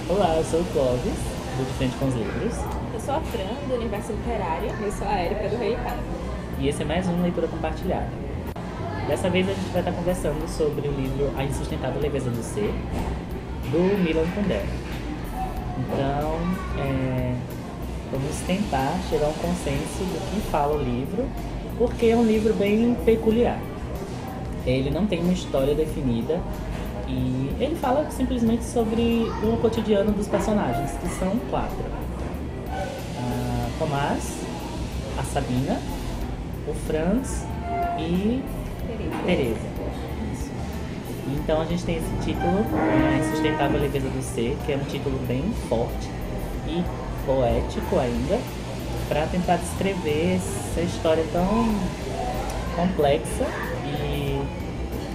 Olá, eu sou o Clóvis, do De Frente com os Livros, Eu sou a Fran, do Universo Literário. Eu sou a Érica do Relicário. e esse é mais um Leitura Compartilhada. Dessa vez a gente vai estar conversando sobre o livro A Insustentável Leveza do Ser, do Milan Kundera. Então, vamos tentar chegar a um consenso do que fala o livro, porque é um livro bem peculiar. Ele não tem uma história definida e ele fala simplesmente sobre o cotidiano dos personagens, que são 4. Tomás, a Sabina, o Franz e Teresa. Isso. Então a gente tem esse título, A Insustentável Leveza do Ser, que é um título bem forte e poético ainda, para tentar descrever essa história tão complexa e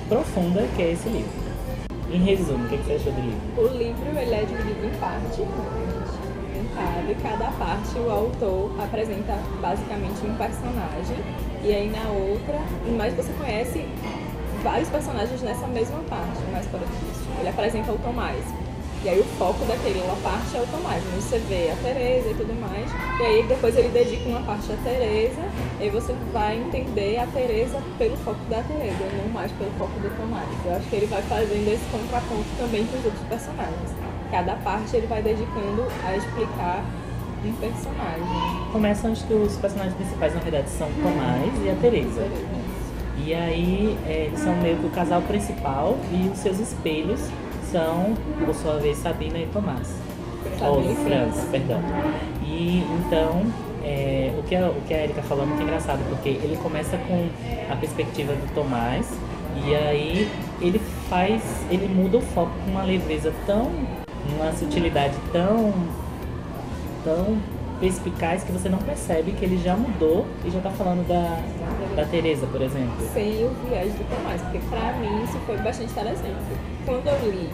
profunda que é esse livro. Em resumo, o que você achou do livro? O livro ele é dividido em parte, e cada parte o autor apresenta basicamente um personagem, e aí na outra, mas você conhece vários personagens nessa mesma parte, mas por exemplo, ele apresenta o Tomás. E aí o foco daquela parte é o Tomás, onde você vê a Teresa e tudo mais. E aí depois ele dedica uma parte à Teresa, e aí você vai entender a Teresa pelo foco da Teresa, não mais pelo foco do Tomás. Eu acho que ele vai fazendo esse contraponto também com os outros personagens. Cada parte ele vai dedicando a explicar um personagem. Começam, acho que os personagens principais na verdade são o Tomás e a Teresa. E aí eles são meio que o casal principal e os seus espelhos são, por sua vez, Sabina e Tomás. Ou Franz, perdão. E então, o que a Érica falou é muito engraçado, porque ele começa com a perspectiva do Tomás, e aí ele muda o foco com uma leveza uma sutilidade tão perspicaz que você não percebe que ele já mudou e já tá falando da Teresa, por exemplo. Sem o viés do Tomás, porque pra mim isso foi bastante interessante. Quando eu li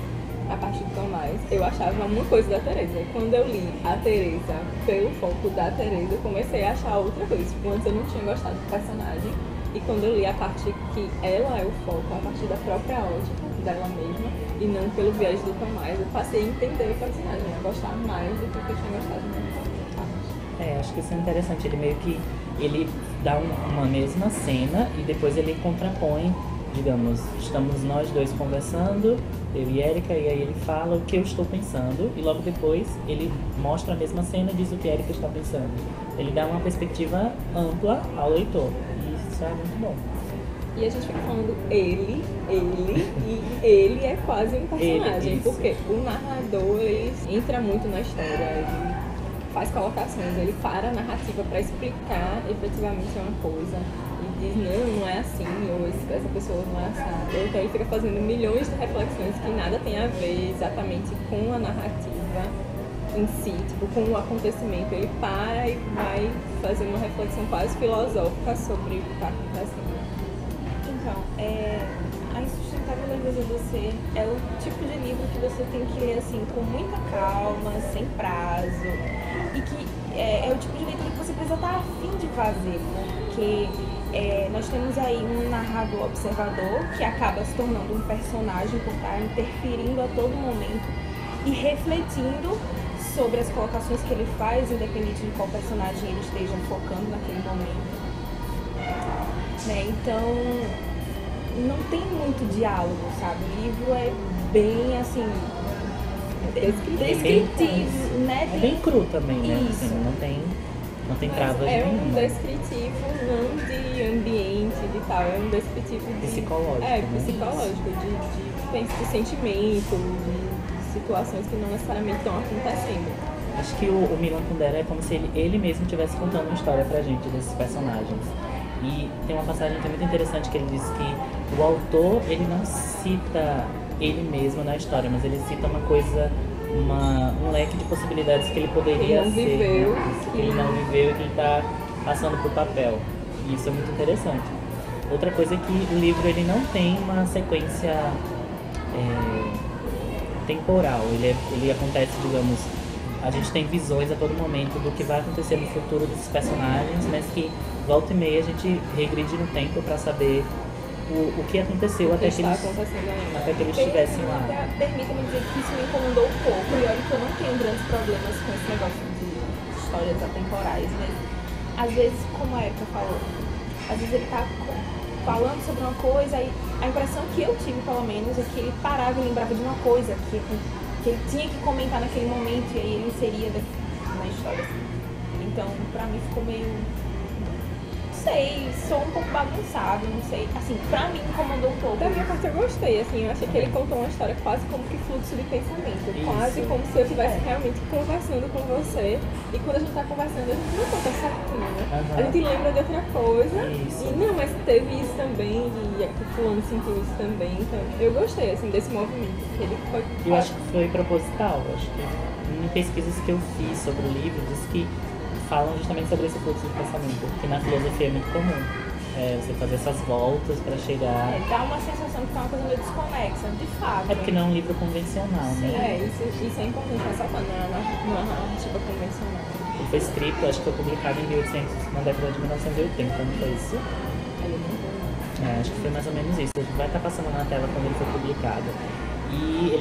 a parte do Tomás, eu achava uma coisa da Teresa. Quando eu li a Teresa pelo foco da Teresa, eu comecei a achar outra coisa. Tipo, antes eu não tinha gostado do personagem, e quando eu li a parte que ela é o foco, a partir da própria ótica dela mesma, e não pelo viés do Tomás, eu passei a entender o personagem, a gostar mais do que eu tinha gostado na parte. Acho que isso é interessante. Ele meio que dá uma mesma cena e depois ele contrapõe, digamos, estamos nós dois conversando, eu e Érica, e aí ele fala o que eu estou pensando e logo depois ele mostra a mesma cena e diz o que a Érica está pensando. Ele dá uma perspectiva ampla ao leitor e isso é muito bom. E a gente fica falando ele, e ele é quase um personagem, porque o narrador ele entra muito na história, ele faz colocações, ele para a narrativa para explicar efetivamente uma coisa e diz não é assim, ou essa pessoa não é assim. Então ele fica fazendo milhões de reflexões que nada tem a ver exatamente com a narrativa em si, tipo, com o acontecimento. Ele para e vai fazer uma reflexão quase filosófica sobre o que está acontecendo. Então, A Insustentável Leveza do Ser é o tipo de livro que você tem que ler assim com muita calma, sem prazo, e que é o tipo de leitura que você precisa estar a fim de fazer, porque nós temos aí um narrador observador que acaba se tornando um personagem por estar interferindo a todo momento e refletindo sobre as colocações que ele faz, independente de qual personagem ele esteja focando naquele momento. Então, não tem muito diálogo, sabe? O livro é bem, assim, descritivo, né? É bem cru também, né? Isso. Assim, não tem travas nenhuma. É um nenhuma. descritivo não de ambiente, de tal, é um descritivo Psicológico, psicológico, de sentimento, de situações que não necessariamente estão acontecendo. Acho que o Milan Kundera é como se ele mesmo estivesse contando uma história pra gente desses personagens. E tem uma passagem que é muito interessante que ele diz que o autor, ele não cita ele mesmo na história, mas ele cita uma coisa, um leque de possibilidades que ele poderia ser. Viveu, né? Que ele não viveu e que ele está passando por papel. E isso é muito interessante. Outra coisa é que o livro ele não tem uma sequência temporal. Ele acontece, digamos, a gente tem visões a todo momento do que vai acontecer no futuro desses personagens, mas que volta e meia a gente regride no tempo para saber o que aconteceu até que eles estivessem lá. Permita-me dizer que isso me incomodou um pouco, e olha que eu não tenho grandes problemas com esse negócio de histórias atemporais, mas às vezes, como a Erika falou, às vezes ele tá falando sobre uma coisa e a impressão que eu tive, pelo menos, é que ele parava e lembrava de uma coisa que ele tinha que comentar naquele momento e aí ele inseria na história. Então, pra mim ficou meio... Não sei, sou um pouco bagunçado, não sei. Assim, pra mim incomodou um pouco. Da minha parte eu gostei, assim, eu achei que ele contou uma história quase como que fluxo de pensamento. Isso. Quase como se eu estivesse realmente conversando com você. E quando a gente tá conversando, a gente não conta certinho, né? Aham. A gente lembra de outra coisa. Isso. E não, mas teve isso também, e o fulano sentiu isso também. Então, eu gostei, assim, desse movimento. Ele foi... Eu acho que foi proposital. Acho que em pesquisas que eu fiz sobre o livro, diz que falam justamente sobre esse fluxo de pensamento, que na filosofia é muito comum. Você fazer essas voltas para chegar... Dá uma sensação de que é uma coisa meio desconexa, de fato. É porque não é um livro convencional, né? Isso é importante, mas só quando não é uma narrativa convencional. Ele foi escrito, acho que foi publicado em 1800, na década de 1980, não foi isso? Acho que foi mais ou menos isso. Vai estar passando na tela quando ele foi publicado. E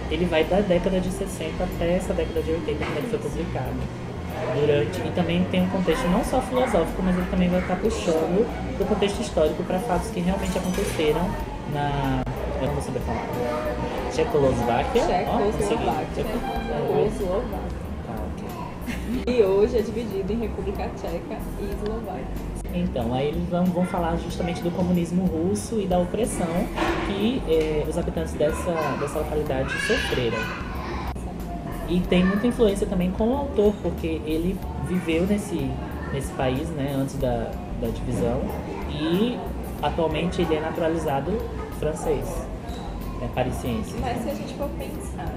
ele vai da década de 60 até essa década de 80, quando ele foi publicado. E também tem um contexto não só filosófico, mas ele também vai estar puxando do contexto histórico para fatos que realmente aconteceram eu não vou saber falar. Tchecoslováquia. Tchecoslováquia. Tá, ok. E hoje é dividido em República Tcheca e Eslováquia. Então, aí eles vão falar justamente do comunismo russo e da opressão que os habitantes dessa localidade sofreram. E tem muita influência também com o autor, porque ele viveu nesse país, né, antes da divisão, e atualmente ele é naturalizado francês, parisiense. Mas se a gente for pensar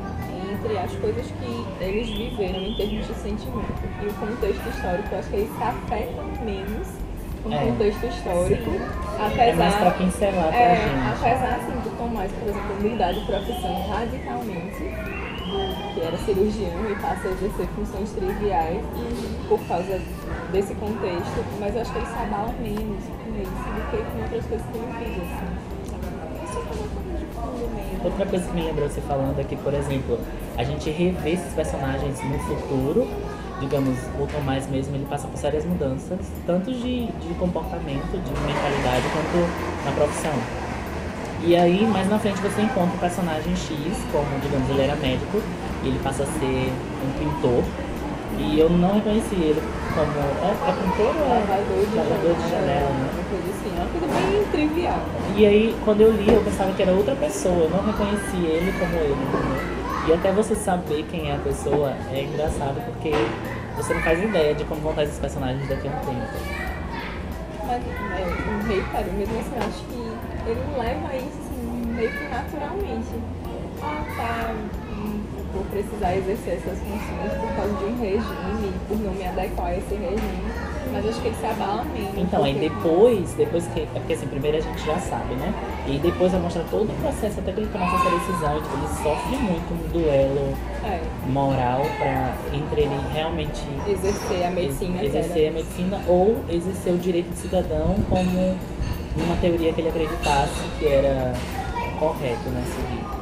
entre as coisas que eles viveram em termos de sentimento e o contexto histórico, eu acho que eles se afetam menos com o contexto histórico. É mais pra pincelar pra gente. Apesar assim, do Tomás, por exemplo, mudar de profissão radicalmente, que era cirurgião e passa a exercer funções triviais e por causa desse contexto, mas eu acho que ele se abala menos com isso do que com outras coisas que ele fez, assim. Isso foi uma coisa de fundo mesmo. Outra coisa que me lembrou você falando é que, por exemplo, a gente revê esses personagens no futuro, digamos, o Tomás mesmo, ele passa por sérias mudanças, tanto de comportamento, de mentalidade, quanto na profissão. E aí, mais na frente, você encontra o personagem X, como, digamos, ele era médico, e ele passa a ser um pintor. E eu não reconheci ele como... É pintor ou é lavador de janela, né? Uma coisa assim, é uma coisa bem trivial. E aí, quando eu li, eu pensava que era outra pessoa, eu não reconheci ele como ele, entendeu? E até você saber quem é a pessoa é engraçado, porque você não faz ideia de como vão estar esses personagens daqui a um tempo. Mas o rei, cara, mesmo assim, eu acho que ele leva isso assim, meio que naturalmente. Vou precisar exercer essas funções por causa de um regime, por não me adequar a esse regime. Mas acho que ele se abala menos. Então, aí depois que... É porque assim, primeiro a gente já sabe, né? E depois vai mostrar todo o processo até que ele tomar essa decisão. Tipo, ele sofre muito um duelo moral entre ele realmente exercer a medicina. Exercer a medicina ou exercer o direito de cidadão como uma teoria que ele acreditasse que era correto, né? Seguir.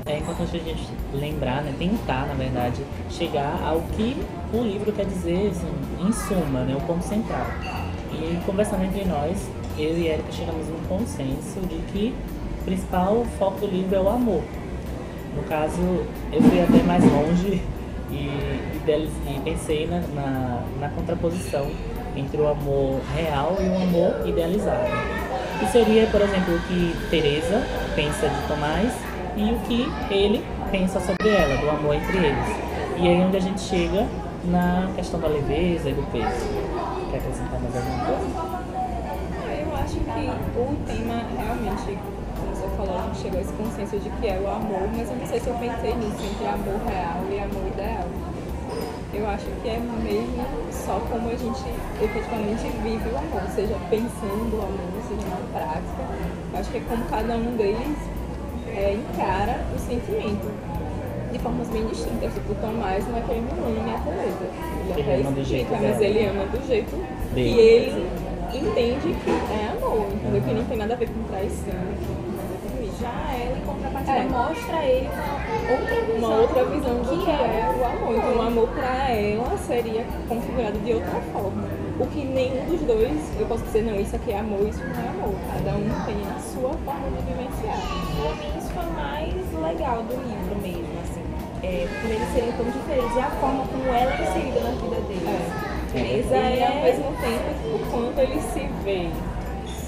É importante a gente lembrar, né, tentar, na verdade, chegar ao que o livro quer dizer, assim, em suma, né, o ponto central. E conversando entre nós, eu e Erika chegamos num consenso de que o principal foco do livro é o amor. No caso, eu fui até mais longe e pensei na contraposição entre o amor real e o amor idealizado. Que seria, por exemplo, o que Teresa pensa de Tomás e o que ele pensa sobre ela, do amor entre eles. E aí onde a gente chega na questão da leveza e do peso. Quer acrescentar mais alguma coisa? Eu acho que o tema realmente, como você falou, a gente chegou a esse consenso de que é o amor, mas eu não sei se eu pensei nisso, entre amor real e amor ideal. Eu acho que é mesmo só como a gente efetivamente vive o amor, seja pensando o amor, seja na prática. Eu acho que é como cada um deles encara o sentimento de formas bem distintas. Tipo, o Tomás não é que ele não ama a Teresa. Ele ama do jeito dela. Mas ele ama do jeito dele. Que ele entende que é amor, entendeu? Que não tem nada a ver com traição, não tem nada a ver com isso. Já ela, em contrapartida, mostra ele Uma outra visão do que é o amor. Então, o amor pra ela seria configurado de outra forma. O que nenhum dos dois, eu posso dizer, não, isso aqui é amor, isso não é amor. Cada um tem a sua forma de vivenciar. Pra mim, isso foi o mais legal do livro mesmo, assim. Por eles serem tão diferentes e a forma como ela é inserida na vida deles. Teresa e ao mesmo tempo, quando ele se vê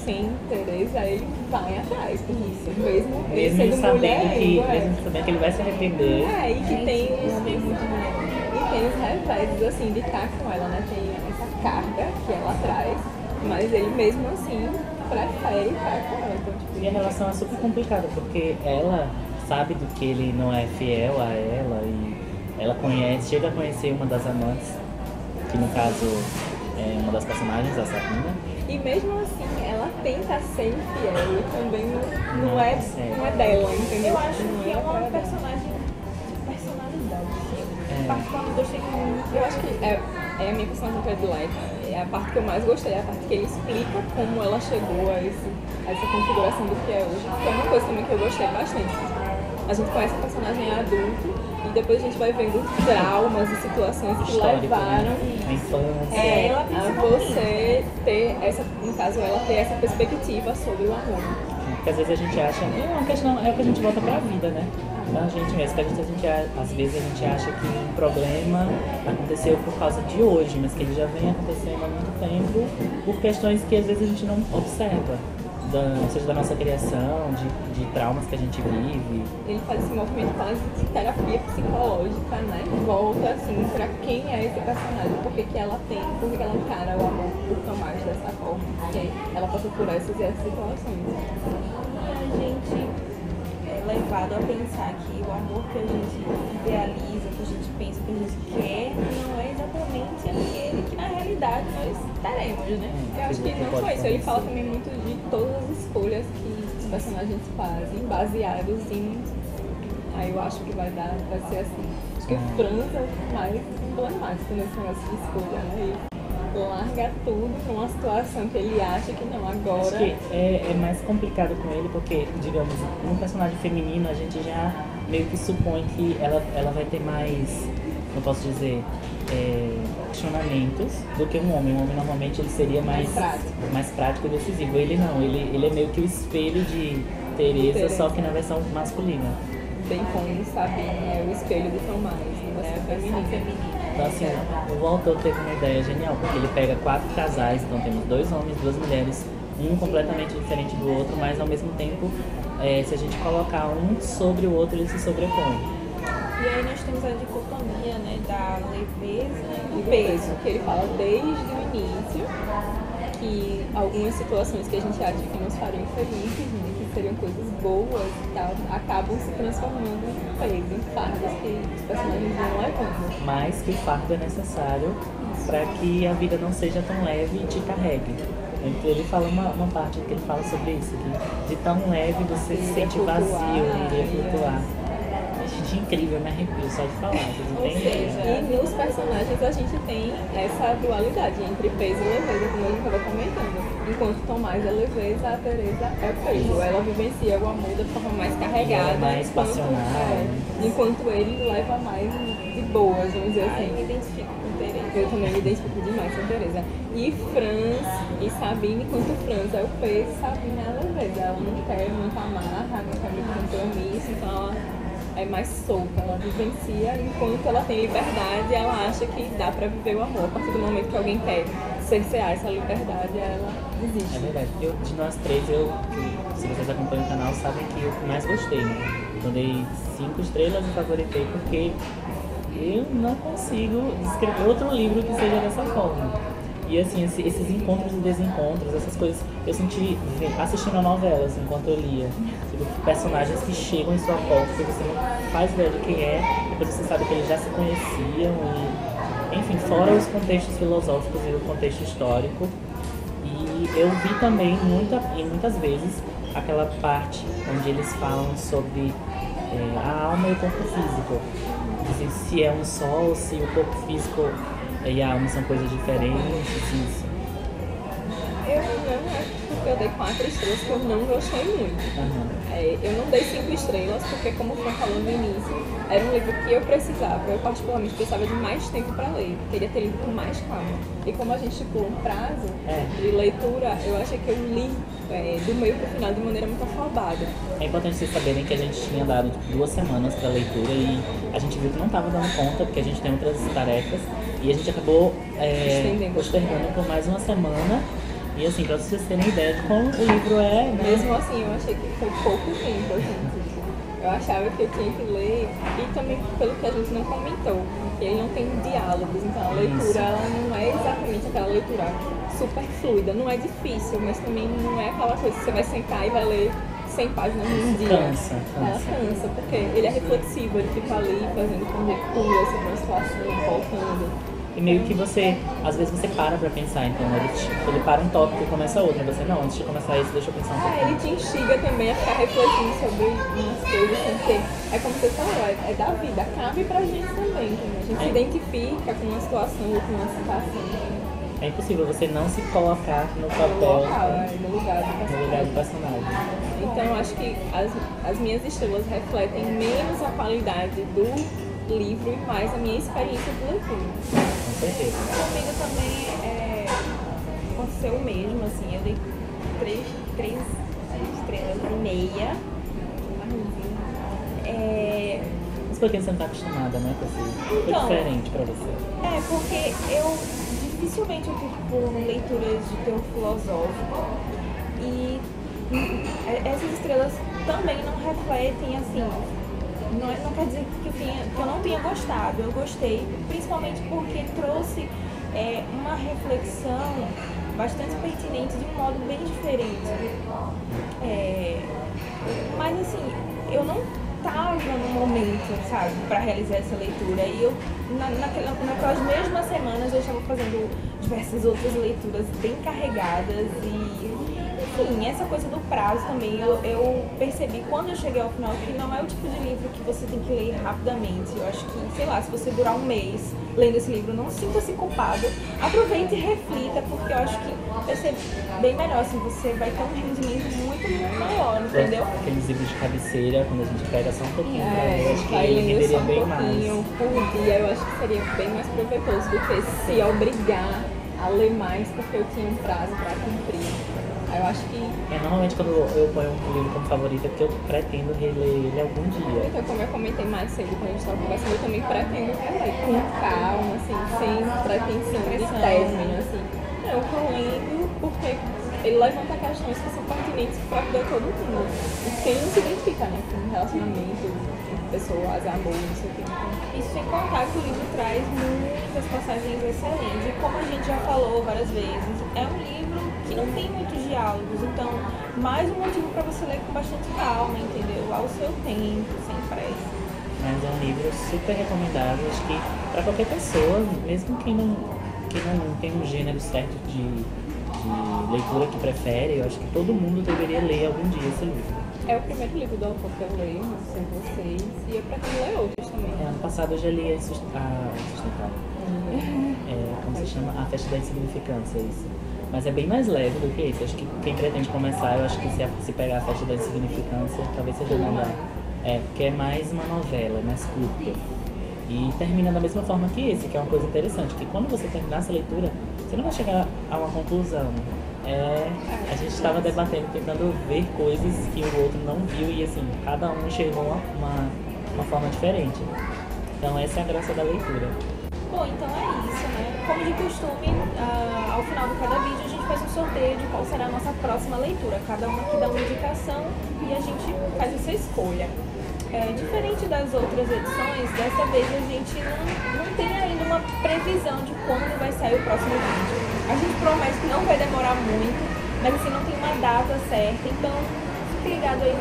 sem Teresa, ele vai atrás disso. Mesmo ele sendo mulherengo. Mesmo sabendo que ele vai se arrepender. E que tem um homem muito mulherengo. E tem os reveses, assim, de estar com ela, né? Tem essa carga que ela traz, mas ele mesmo assim prefere estar com ela. Então, tipo, E a relação é super complicada, porque ela sabe do que ele não é fiel a ela e ela chega a conhecer uma das amantes, que no caso é uma das personagens, a Sabina. E mesmo assim, ela tenta ser fiel e também não é dela, entendeu? Eu acho Não que é uma dela. personagem de personalidade. Particularmente, gostei muito. Eu acho que é a minha personagem predileta. É a parte que eu mais gostei, é a parte que ele explica como ela chegou a essa configuração do que é hoje. Que é uma coisa também que eu gostei bastante. A gente conhece o personagem adulto e depois a gente vai vendo traumas e situações que levaram A infância. a você ter essa, no caso, ela ter essa perspectiva sobre o amor. Porque às vezes a gente acha, é uma questão, é o que a gente volta pra vida, né? Então a gente mesmo, que às vezes a gente acha que um problema aconteceu por causa de hoje, mas que ele já vem acontecendo há muito tempo por questões que às vezes a gente não observa. Seja da nossa criação, de traumas que a gente vive. Ele faz esse movimento quase de terapia psicológica, né? Volta assim pra quem é esse personagem, por que ela encara o amor por Tomás dessa forma, porque ela passou por essas e essas situações. A gente é levado a pensar que o amor que a gente idealiza, que a gente pensa, que a gente quer, não é exatamente aquele que na realidade nós teremos, né? Eu acho que não só isso, ele fala também muito de todas as escolhas que os personagens fazem, baseados em. Aí eu acho que vai ser assim. Acho que o Franz é o mais emblemático nesse negócio de escolha, né? Ele larga tudo numa situação que ele acha que não, agora. Acho que é mais complicado com ele porque, digamos, um personagem feminino a gente já meio que supõe que ela vai ter mais, eu posso dizer, questionamentos do que um homem. Um homem normalmente ele seria mais prático e decisivo. Ele não, ele é meio que o espelho de Teresa, só que na versão masculina. Bem como Sabine é o espelho de Tomás, na versão feminina. Então assim, o autor teve uma ideia genial, porque ele pega 4 casais, então temos 2 homens, 2 mulheres, um completamente diferente do outro, mas ao mesmo tempo, se a gente colocar um sobre o outro, ele se sobrepõe. E aí nós temos a dicotomia, né, da leveza e E do peso. que ele fala desde o início que algumas situações que a gente acha que nos fariam felizes, né, que seriam coisas boas e tal, acabam se transformando em peso, em fardos que os personagens vão levando. Mas que o fardo é necessário para que a vida não seja tão leve e te carregue. Então, ele fala uma parte que ele fala sobre isso, que de tão leve você se sente vazio, iria flutuar. Gente, incrível, eu me arrepio só de falar, vocês entendem? E nos personagens a gente tem essa dualidade entre peso e leveza, como eu estava comentando. Enquanto Tomás é leveza, a Teresa é peso. Ela vivencia o amor da forma mais carregada, mais passional. Enquanto ele leva mais de boas, vamos dizer assim. Eu me identifico com Teresa. Eu também me identifico demais com Teresa. E Franz e Sabine, enquanto Franz é o peso, Sabine é a leveza. Ela não quer muito amarra, não quer muito compromisso, então ela é mais solta, ela vivencia enquanto ela tem liberdade, ela acha que dá pra viver o amor. A partir do momento que alguém quer cercear essa liberdade, ela desiste. É verdade. De nós 3, se vocês acompanham o canal, sabem que eu mais gostei, né? Eu dei 5 estrelas e favoritei porque eu não consigo escrever outro livro que seja dessa forma. E assim, esses encontros e desencontros, essas coisas, eu senti assistindo a novela, assim, enquanto eu lia. Tipo, personagens que chegam em sua volta, que você não faz ideia de quem é, depois você sabe que eles já se conheciam, e, enfim, fora os contextos filosóficos e o contexto histórico. E eu vi também, muitas vezes, aquela parte onde eles falam sobre a alma e o corpo físico. Dizem se é um só, ou se o corpo físico e a alma são coisas diferentes. Eu não acho que eu dei 4 estrelas, que eu não gostei muito. Eu não dei 5 estrelas, porque como foi falando no início, era um livro que eu precisava. Eu particularmente precisava de mais tempo para ler. Queria ter lido com mais calma. E como a gente estipulou um prazo de leitura, eu achei que eu li do meio para o final de maneira muito afobada. É importante vocês saberem que a gente tinha dado 2 semanas para leitura e a gente viu que não estava dando conta, porque a gente tem outras tarefas, e a gente acabou postergando por mais 1 semana. E assim, pra vocês terem ideia de como o livro é, né? Mesmo assim, eu achei que foi pouco tempo, assim. Eu achava que eu tinha que ler, e também pelo que a gente não comentou, que ele não tem diálogos, então a leitura ela não é exatamente aquela leitura super fluida, não é difícil, mas também não é aquela coisa que você vai sentar e vai ler 100 páginas num dia. Ela cansa, porque ele é reflexivo, ele fica ali fazendo conjecturas sobre uma situação, voltando. E meio que você, às vezes você para pra pensar, então ele para um tópico e começa outro, e você, não, antes de começar isso, deixa eu pensar um pouquinho. Ele te instiga também a ficar refletindo sobre umas coisas, porque é como você falou, é da vida, cabe pra gente também, né? A gente se identifica com uma situação ou com uma situação. É impossível você não se colocar no papel, no lugar do personagem. Então eu acho que as minhas estrelas refletem menos a qualidade do livro e mais a minha experiência de leitura. Com certeza. Comigo também aconteceu o mesmo, assim, eu dei 3 estrelas e meia. Mas por que você não está acostumada, né, com esse? Foi diferente pra você. Porque eu dificilmente eu fico por leituras de teor filosófico e essas estrelas também não refletem, assim, não quer dizer que eu não tenha gostado, eu gostei, principalmente porque trouxe uma reflexão bastante pertinente de um modo bem diferente. Mas assim, eu não estava no momento, sabe, para realizar essa leitura. E eu, naquelas mesmas semanas, eu estava fazendo diversas outras leituras bem carregadas e, enfim, essa coisa do prazo também, eu percebi quando eu cheguei ao final que não é o tipo de livro que você tem que ler rapidamente. Eu acho que, sei lá, se você durar um mês lendo esse livro, não sinta-se culpado, aproveite e reflita, porque eu acho que vai ser bem melhor, assim, você vai ter um rendimento muito maior, entendeu? Aqueles livros de cabeceira, quando a gente pega só um pouquinho, eu acho que vai lendo renderia só um bem pouquinho mais. por dia, eu acho que seria bem mais proveitoso do que se obrigar a ler mais porque eu tinha um prazo para cumprir. Aí eu acho que... Normalmente quando eu ponho um livro como favorito é porque eu pretendo reler ele algum dia. Então, como eu comentei mais cedo quando a gente estava conversando, eu também pretendo reler com calma, assim, sem pretensão de término, assim. Não, eu tô lendo porque ele levanta questões que são pertinentes para a vida de todo mundo. E quem não se identifica, né, com relacionamento, pessoas, amor, não sei o que. Isso sem contar que o livro traz muitas passagens excelentes. E como a gente já falou várias vezes, é um livro que não tem muitos diálogos. Então, mais um motivo para você ler com bastante calma, entendeu? Ao seu tempo, sem pressa. Mas é um livro super recomendável, acho que para qualquer pessoa, mesmo quem não tem um gênero certo de leitura que prefere, eu acho que todo mundo deveria ler algum dia esse livro. É o primeiro livro do autor que eu leio, não sei vocês, e eu pretendo ler outros também. Ano passado eu já li como se chama? A Festa da Insignificância, isso. Mas é bem mais leve do que esse. Acho que quem pretende começar, eu acho que se pegar a Festa da Insignificância, talvez seja melhor. Porque é mais uma novela, é mais curta. E termina da mesma forma que esse, que é uma coisa interessante, que quando você terminar essa leitura, você não vai chegar a uma conclusão. A gente estava debatendo, tentando ver coisas que o outro não viu e assim, cada um enxergou uma forma diferente. Então essa é a graça da leitura. Bom, então é isso, né? Como de costume, ao final de cada vídeo a gente faz um sorteio de qual será a nossa próxima leitura. Cada um aqui dá uma indicação e a gente faz essa escolha. Diferente das outras edições, dessa vez a gente não tem ainda uma previsão de quando vai sair o próximo vídeo. A gente promete que não vai demorar muito, mas assim, não tem uma data certa, então fique ligado aí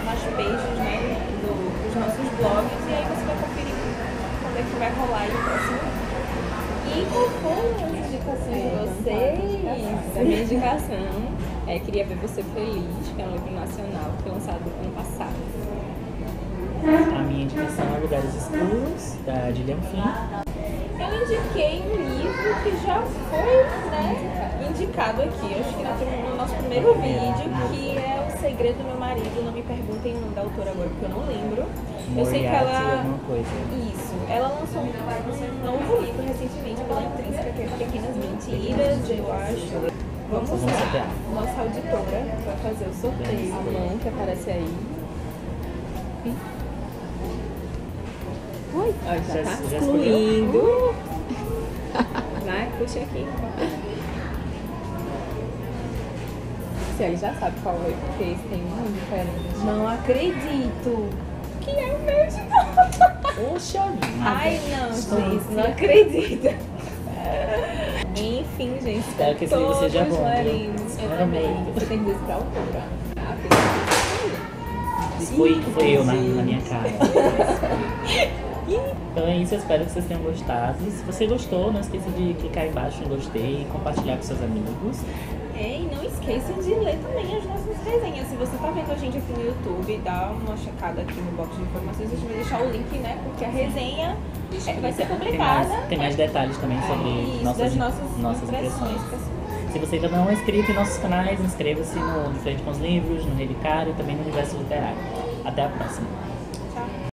nas pages, né, dos nossos blogs, e aí você vai conferir quando é que vai rolar aí o próximo vídeo. E qual foram as indicações de vocês? A minha indicação Queria Ver Você Feliz, que é um livro nacional que foi lançado no ano passado. A minha indicação é Lugares Escuros, da Gillian Flynn. Eu indiquei um livro que já foi, né, indicado linkado aqui, acho que no nosso primeiro vídeo, que é O Segredo do Meu Marido. Não me perguntem o nome da autora agora, porque eu não lembro. Eu sei que Moriarty, ela... alguma coisa. Isso. Ela lançou um novo livro recentemente pela Intrínseca, que é Pequenas Mentiras, eu acho. Vamos lá. Nossa auditora vai fazer o sorteio. A mão que aparece aí. Oi, ó, já tá Já excluindo. Vai, puxa aqui. Se ele já sabe qual é, porque esse tem um diferente. Não acredito que é o meu de novo. Poxa vida. Ai, não, gente, não acredito. Enfim, gente, Espero que esse livro seja bom, viu? marinos. Eu Espero também. muito. Você tem que dizer isso pra autora. Foi eu na minha cara. Então é isso, eu espero que vocês tenham gostado. Se você gostou, não esqueça de clicar aí embaixo em gostei e compartilhar com seus amigos. E não esqueça de ler também as nossas resenhas. Se você tá vendo a gente aqui no YouTube, dá uma checada aqui no box de informações. A gente vai deixar o link, né? Porque a resenha vai ser publicada. Tem mais detalhes também sobre Isso, nossas nossas impressões. pessoais. Se você ainda não é inscrito em nossos canais, inscreva-se no De Frente com os Livros, no Relicário e também no Universo Literário. Até a próxima!